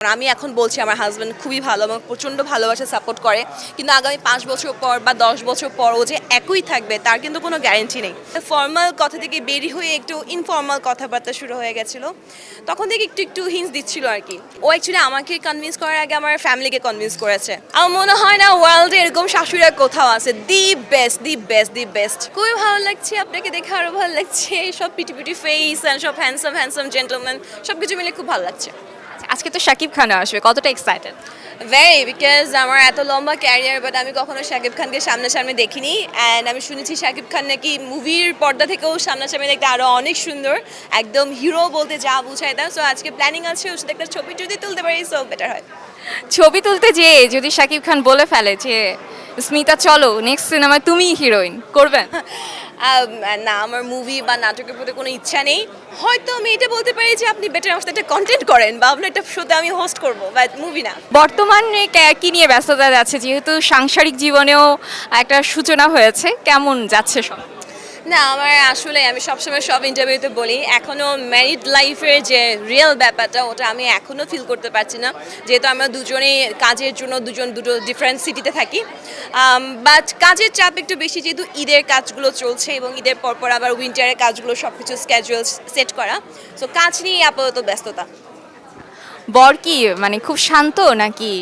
আমি এখন বলছি আমার হাজব্যান্ড খুবই ভালো এবং প্রচণ্ড ভালোবাসা সাপোর্ট করে, কিন্তু আগামী 5 বছর পর বা 10 বছর পর ও যে একই থাকবে তার কিন্তু কোনো গ্যারেন্টি নেই। ফর্মাল কথা থেকে বেরি হয়ে একটু ইনফর্মাল কথাবার্তা শুরু হয়ে গেছিলো, তখন থেকে একটু একটু হিন্টস দিচ্ছিল আর কি। ও অ্যাকচুয়ালি আমাকে কনভিন্স করার আগে আমার ফ্যামিলিকে কনভিন্স করেছে। আমার মনে হয় না ওয়ার্ল্ডে এরকম শাশুড়ি আর কোথাও আছে। The best, the best, the best. খুবই ভালো লাগছে, আপনাকে দেখে আরও ভালো লাগছে। সব পিটি পিটি ফেস অ্যান্ড সব হ্যান্ডসাম হ্যান্ডসাম জেন্টলম্যান, সব কিছু মিলে খুব ভালো লাগছে। আজকে তো শাকিব খান আসবে, কতটা এক্সাইটেড? ভেরি, বিকজ আমার এত লম্বা ক্যারিয়ার বাট আমি কখনো শাকিব খানকে সামনাসামনি দেখিনি। অ্যান্ড আমি শুনেছি শাকিব খান নাকি মুভির পর্দা থেকেও সামনাসামনি দেখতে আরও অনেক সুন্দর, একদম হিরো বলতে যা বুঝায় তা। সো আজকে প্ল্যানিং আছে ওর সাথে একটা ছবি যদি তুলতে পারি সো বেটার হয়। ছবি তুলতে যেয়ে যদি শাকিব খান বলে ফেলে যে স্মিতা চলো নেক্সট সিনেমায় তুমিই হিরোইন, করবেন? না, আমার মুভি বা নাটকের প্রতি কোনো ইচ্ছা নেই। হয়তো আমি এটা বলতে পারি যে আপনি বেটার আমার সাথে একটা কন্টেন্ট করেন বা আপনার একটা শোতে আমি হোস্ট করবো, বাট মুভি না। বর্তমানে কি নিয়ে ব্যস্ততা যাচ্ছে, যেহেতু সাংসারিক জীবনেও একটা সূচনা হয়েছে, কেমন যাচ্ছে সব? না, আমার আসলে আমি সবসময় সব ইন্টারভিউতে বলি এখনও ম্যারিড লাইফের যে রিয়েল ব্যাপারটা ওটা আমি এখনও ফিল করতে পারছি না, যেহেতু আমরা দুজনেই কাজের জন্য দুটো ডিফারেন্ট সিটিতে থাকি। বাট কাজের চাপ একটু বেশি, যেহেতু ঈদের কাজগুলো চলছে এবং ঈদের পরপর আবার উইন্টারের কাজগুলো সব কিছু স্ক্যাজুয়াল সেট করা। সো কাজ নিয়ে আপাতত ব্যস্ততা। বর কি মানে খুব শান্ত নাকি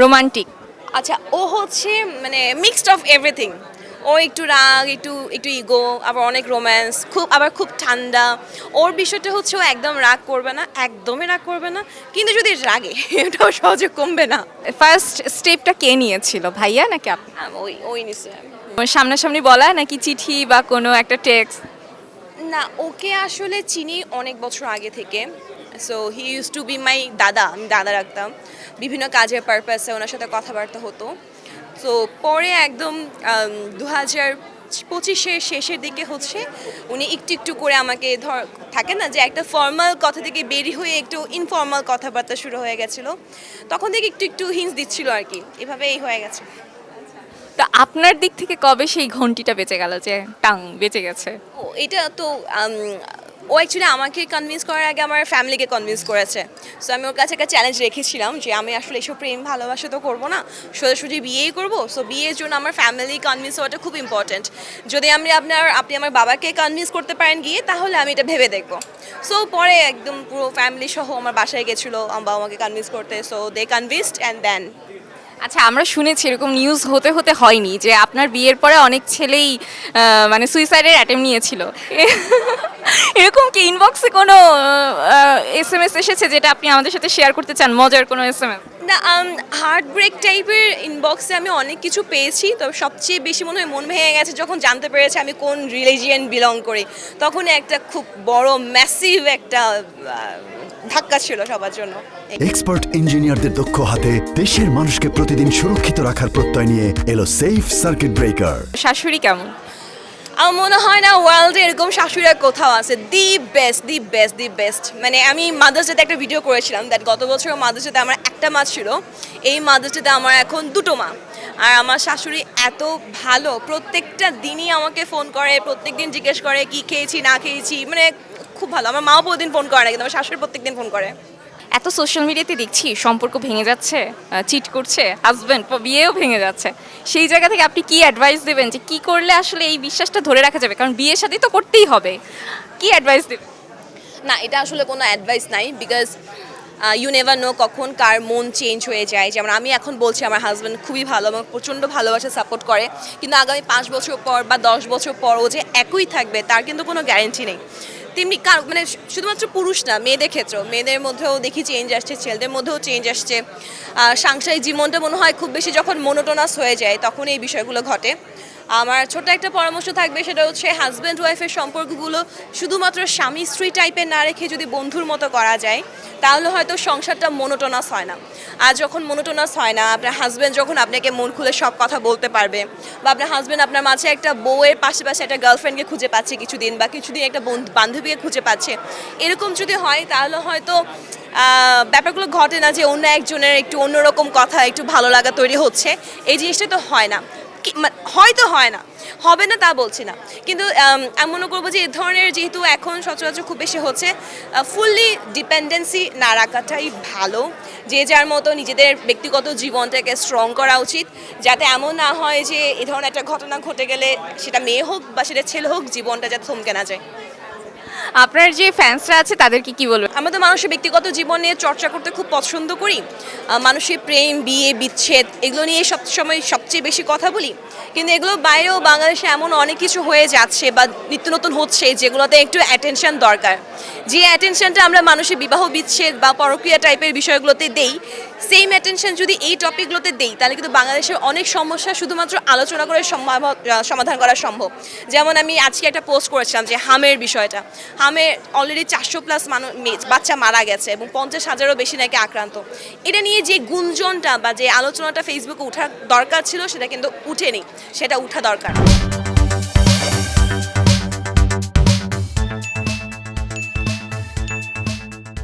রোমান্টিক? আচ্ছা, ও হচ্ছে মানে মিক্সড অফ এভরিথিং। ও একটু রাগ, একটু একটু ইগো, আবার অনেক রোম্যান্স, খুব ঠান্ডা। ওর বিষয়টা হচ্ছে ও একদম রাগ করবে না, একদমই রাগ করবে না, কিন্তু যদি রাগে এটাও সহজে কমবে না। ফার্স্ট স্টেপটা কে নিয়েছিল, ভাইয়া নাকি আপনি? ওই ওই নিশ্চয়। সামনাসামনি বলা নাকি চিঠি বা কোনো একটা টেক্সট? না, ওকে আসলে চিনি অনেক বছর আগে থেকে। So he use to B মাই দাদা, আমি দাদা রাখতাম। বিভিন্ন কাজের পারপাসে ওনার সাথে কথাবার্তা হতো। তো পরে একদম 2025-এর শেষের দিকে হচ্ছে উনি একটু একটু করে আমাকে থাকে না যে একটা ফর্মাল কথা থেকে বেরি হয়ে একটু ইনফর্মাল কথাবার্তা শুরু হয়ে গেছিলো, তখন থেকে একটু একটু হিন্টস দিচ্ছিল আর কি। এভাবে এই হয়ে গেছে। তো আপনার দিক থেকে কবে সেই ঘন্টিটা বেঁচে গেল যে টাং বেঁচে গেছে? ও এটা তো ও অ্যাকচুয়ালি আমাকে কনভিন্স করার আগে আমার ফ্যামিলিকে কনভিন্স করেছে। সো আমি ওর কাছে একটা চ্যালেঞ্জ রেখেছিলাম যে আমি আসলে এসব প্রেম ভালোবাসা তো করবো না, সোজাসুজি বিয়েই করবো। সো বিয়ের জন্য আমার ফ্যামিলি কনভিন্স হওয়াটা খুব ইম্পর্ট্যান্ট। যদি আপনি আমার বাবাকে কনভিন্স করতে পারেন গিয়ে, তাহলে আমি এটা ভেবে দেখবো। সো পরে একদম পুরো ফ্যামিলি সহ আমার বাসায় গেছিলো আমার বাবা আমাকে কনভিন্স করতে। So they convinced and then. আচ্ছা, আমরা শুনেছি এরকম নিউজ হতে হতে হয়নি যে আপনার বিয়ের পরে অনেক ছেলেই মানে সুইসাইডের অ্যাটেম্প নিয়েছিল। এরকম কি ইনবক্সে কোনো এসএমএস এসেছে যেটা আপনি আমাদের সাথে শেয়ার করতে চান, মজার কোনো এসএমএস? না, হার্ট ব্রেক টাইপের ইনবক্সে আমি অনেক কিছু পেয়েছি, তবে সবচেয়ে বেশি মনে হয় মন ভেঙে গেছে যখন জানতে পেরেছে আমি কোন রিলিজিয়ান বিলং করি। তখন একটা খুব বড় ম্যাসিভ একটা ধাক্কা ছিল সবার জন্য। এক্সপার্ট ইঞ্জিনিয়ারদের দক্ষ হাতে দেশের মানুষকে প্রতিদিন সুরক্ষিত রাখার প্রত্যয় নিয়ে এলো সেফ সার্কিট ব্রেকার। শাশুড়ি কেমন? আমার মনে হয় না ওয়ার্ল্ডে এরকম শাশুড়ি আর কোথাও আছে। The best, the best, the best. মানে আমি মাদার্স ডেতে একটা ভিডিও করেছিলাম দ্যাট গত বছর মাদার্স ডেতে আমার একটা মা ছিল, এই মাদার্স ডেতে আমার এখন দুটো মা। আর আমার শাশুড়ি এত ভালো, প্রত্যেকটা দিনই আমাকে ফোন করে, প্রত্যেক দিন জিজ্ঞেস করে কি খেয়েছি না খেয়েছি, মানে খুব ভালো। আমার মাও প্রতিদিন ফোন করে না, কিন্তু আমার শাশুড়ি প্রত্যেক দিন ফোন করে। এত সোশ্যাল মিডিয়াতে দেখছি সম্পর্ক ভেঙে যাচ্ছে, চিট করছে হাজব্যান্ড, বিয়েও ভেঙে যাচ্ছে। সেই জায়গা থেকে আপনি কি অ্যাডভাইস দেবেন যে কি করলে আসলে এই বিশ্বাসটা ধরে রাখা যাবে? কারণ বিয়ের সাথে তো করতেই হবে, কি অ্যাডভাইস দেবেন? না, এটা আসলে কোনো অ্যাডভাইস নাই, বিকজ ইউ নেভার নো কখন কার মন চেঞ্জ হয়ে যায়। যেমন আমি এখন বলছি আমার হাজব্যান্ড খুবই ভালো এবং প্রচণ্ড ভালোবাসা সাপোর্ট করে, কিন্তু আগামী 5 বছর পর বা 10 বছর পর ও যে একই থাকবে তার কিন্তু কোনো গ্যারেন্টি নেই। তেমনি মানে শুধুমাত্র পুরুষ না, মেয়েদের ক্ষেত্রেও, মেয়েদের মধ্যেও দেখি চেঞ্জ আসছে, ছেলেদের মধ্যেও চেঞ্জ আসছে। সাংসারিক জীবনটা মনে হয় খুব বেশি যখন মোনোটোনাস হয়ে যায় তখন এই বিষয়গুলো ঘটে। আমার ছোট্ট একটা পরামর্শ থাকবে, সেটা হচ্ছে হাজব্যান্ড ওয়াইফের সম্পর্কগুলো শুধুমাত্র স্বামী স্ত্রী টাইপের না রেখে যদি বন্ধুর মতো করা যায়, তাহলে হয়তো সংসারটা মোনোটোনাস হয় না। আর যখন মোনোটোনাস হয় না, আপনার হাজব্যান্ড যখন আপনাকে মন খুলে সব কথা বলতে পারবে, বা আপনার হাজব্যান্ড আপনার মাঝে একটা বউয়ের পাশাপাশি একটা গার্লফ্রেন্ডকে খুঁজে পাচ্ছে কিছুদিন, বা কিছুদিন একটা বান্ধবীকে খুঁজে পাচ্ছে, এরকম যদি হয় তাহলে হয়তো ব্যাপারগুলো ঘটে না যে অন্য একজনের একটু অন্যরকম কথা, একটু ভালো লাগা তৈরি হচ্ছে। এই জিনিসটা তো হয় না, হয়তো হয় না, হবে না তা বলছি না, কিন্তু আমি মনে করবো যে এই ধরনের যেহেতু এখন সচরাচর খুব বেশি হচ্ছে, ফুললি ডিপেন্ডেন্সি না রাখাটাই ভালো। যে যার মতো নিজেদের ব্যক্তিগত জীবনটাকে স্ট্রং করা উচিত, যাতে এমন না হয় যে এই ধরনের একটা ঘটনা ঘটে গেলে সেটা মেয়ে হোক বা সেটা ছেলে হোক, জীবনটা যাতে থমকে না যায়। আপনার যে ফ্যান্সরা আছে তাদেরকে কি বলবেন? আমরা তো মানুষের ব্যক্তিগত জীবন নিয়ে চর্চা করতে খুব পছন্দ করি। মানুষের প্রেম, বিয়ে, বিচ্ছেদ এগুলো নিয়ে সবসময় সবচেয়ে বেশি কথা বলি, কিন্তু এগুলো বাইরেও বাংলাদেশে এমন অনেক কিছু হয়ে যাচ্ছে বা নিত্য নতুন হচ্ছে যেগুলোতে একটু অ্যাটেনশন দরকার। যে অ্যাটেনশনটা আমরা মানুষের বিবাহ বিচ্ছেদ বা পরকীয়া টাইপের বিষয়গুলোতে দেই, সেম অ্যাটেনশন যদি এই টপিকগুলোতে দেই তাহলে কিন্তু বাংলাদেশের অনেক সমস্যা শুধুমাত্র আলোচনা করে সমাধান করা সম্ভব। যেমন আমি আজকে একটা পোস্ট করেছিলাম যে হামের বিষয়টা, হামের অলরেডি 400+ বাচ্চা মারা গেছে এবং 50,000-এরও বেশি নাকি আক্রান্ত। এটা নিয়ে যে গুঞ্জনটা বা যে আলোচনাটা ফেসবুকে ওঠার দরকার ছিল সেটা কিন্তু উঠেনি, সেটা উঠা দরকার।